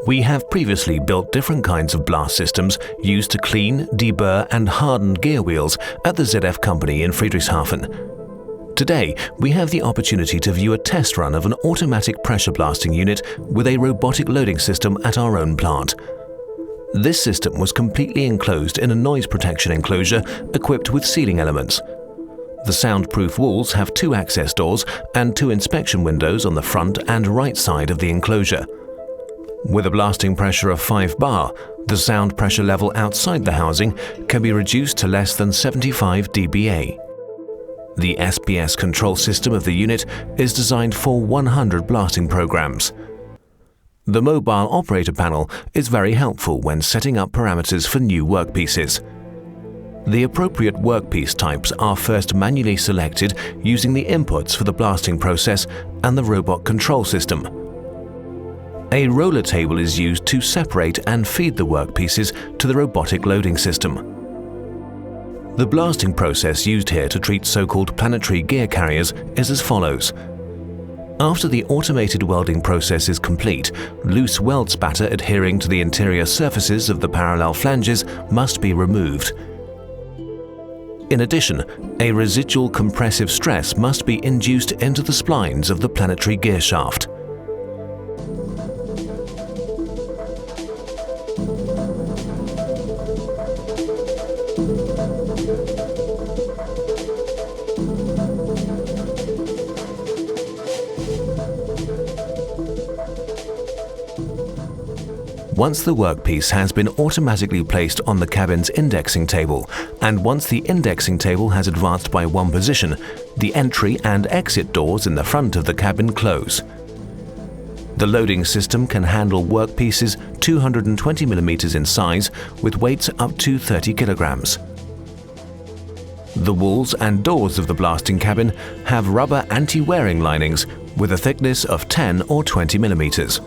We have previously built different kinds of blast systems used to clean, deburr and harden gear wheels at the ZF company in Friedrichshafen. Today, we have the opportunity to view a test run of an automatic pressure blasting unit with a robotic loading system at our own plant. This system was completely enclosed in a noise protection enclosure equipped with sealing elements. The soundproof walls have 2 access doors and 2 inspection windows on the front and right side of the enclosure. With a blasting pressure of 5 bar, the sound pressure level outside the housing can be reduced to less than 75 dBA. The SPS control system of the unit is designed for 100 blasting programs. The mobile operator panel is very helpful when setting up parameters for new workpieces. The appropriate workpiece types are first manually selected using the inputs for the blasting process and the robot control system. A roller table is used to separate and feed the workpieces to the robotic loading system. The blasting process used here to treat so-called planetary gear carriers is as follows. After the automated welding process is complete, loose weld spatter adhering to the interior surfaces of the parallel flanges must be removed. In addition, a residual compressive stress must be induced into the splines of the planetary gear shaft. Once the workpiece has been automatically placed on the cabin's indexing table, and once the indexing table has advanced by 1 position, the entry and exit doors in the front of the cabin close. The loading system can handle workpieces 220 mm in size with weights up to 30 kg. The walls and doors of the blasting cabin have rubber anti-wearing linings with a thickness of 10 or 20 mm.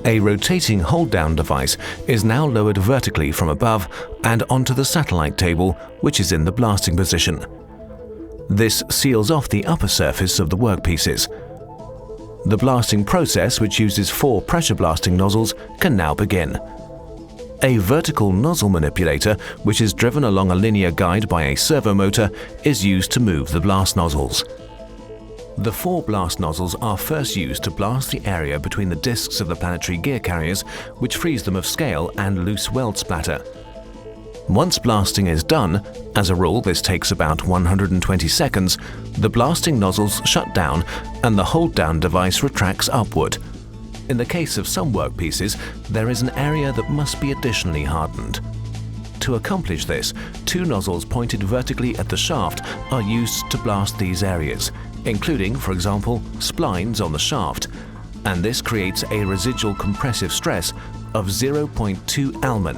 A rotating hold-down device is now lowered vertically from above and onto the satellite table, which is in the blasting position. This seals off the upper surface of the workpieces. The blasting process, which uses 4 pressure blasting nozzles, can now begin. A vertical nozzle manipulator, which is driven along a linear guide by a servo motor, is used to move the blast nozzles. The 4 blast nozzles are first used to blast the area between the discs of the planetary gear carriers, which frees them of scale and loose weld splatter. Once blasting is done, as a rule this takes about 120 seconds, the blasting nozzles shut down and the hold-down device retracts upward. In the case of some workpieces, there is an area that must be additionally hardened. To accomplish this, 2 nozzles pointed vertically at the shaft are used to blast these areas, including, for example, splines on the shaft, and this creates a residual compressive stress of 0.2 Alman.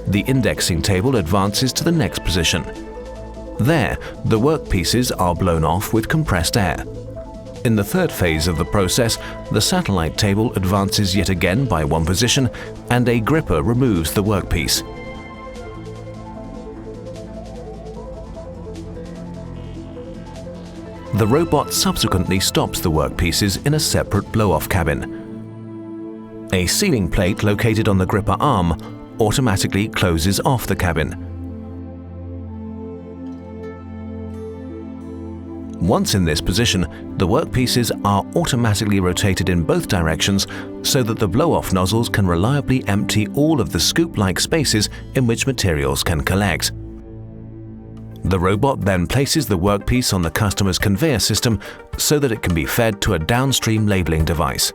The indexing table advances to the next position. There, the workpieces are blown off with compressed air. In the 3rd phase of the process, the satellite table advances yet again by 1 position, and a gripper removes the workpiece. The robot subsequently stops the workpieces in a separate blow-off cabin. A sealing plate located on the gripper arm automatically closes off the cabin. Once in this position, the workpieces are automatically rotated in both directions so that the blow-off nozzles can reliably empty all of the scoop-like spaces in which materials can collect. The robot then places the workpiece on the customer's conveyor system so that it can be fed to a downstream labeling device.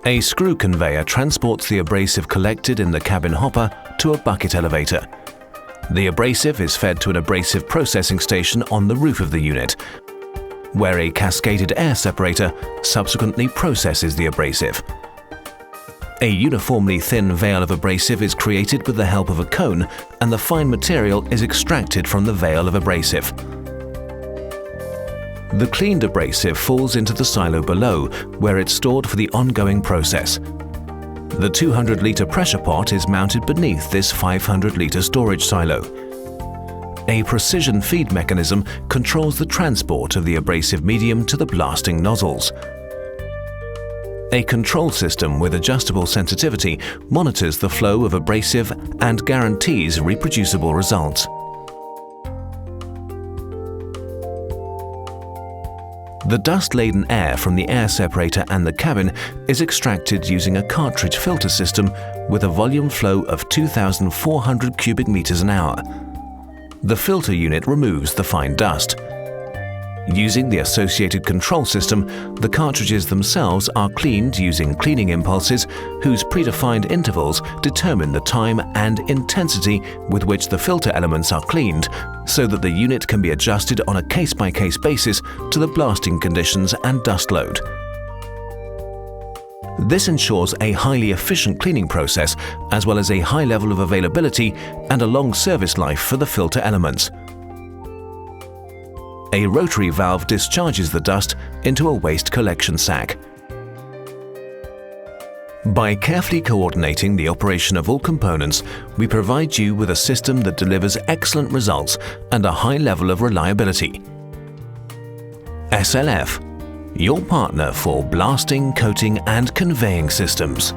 A screw conveyor transports the abrasive collected in the cabin hopper to a bucket elevator. The abrasive is fed to an abrasive processing station on the roof of the unit, where a cascaded air separator subsequently processes the abrasive. A uniformly thin veil of abrasive is created with the help of a cone, and the fine material is extracted from the veil of abrasive. The cleaned abrasive falls into the silo below, where it's stored for the ongoing process. The 200-litre pressure pot is mounted beneath this 500-litre storage silo. A precision feed mechanism controls the transport of the abrasive medium to the blasting nozzles. A control system with adjustable sensitivity monitors the flow of abrasive and guarantees reproducible results. The dust-laden air from the air separator and the cabin is extracted using a cartridge filter system with a volume flow of 2,400 cubic meters an hour. The filter unit removes the fine dust. Using the associated control system, the cartridges themselves are cleaned using cleaning impulses whose predefined intervals determine the time and intensity with which the filter elements are cleaned, so that the unit can be adjusted on a case-by-case basis to the blasting conditions and dust load. This ensures a highly efficient cleaning process as well as a high level of availability and a long service life for the filter elements. A rotary valve discharges the dust into a waste collection sack. By carefully coordinating the operation of all components, we provide you with a system that delivers excellent results and a high level of reliability. SLF, your partner for blasting, coating and conveying systems.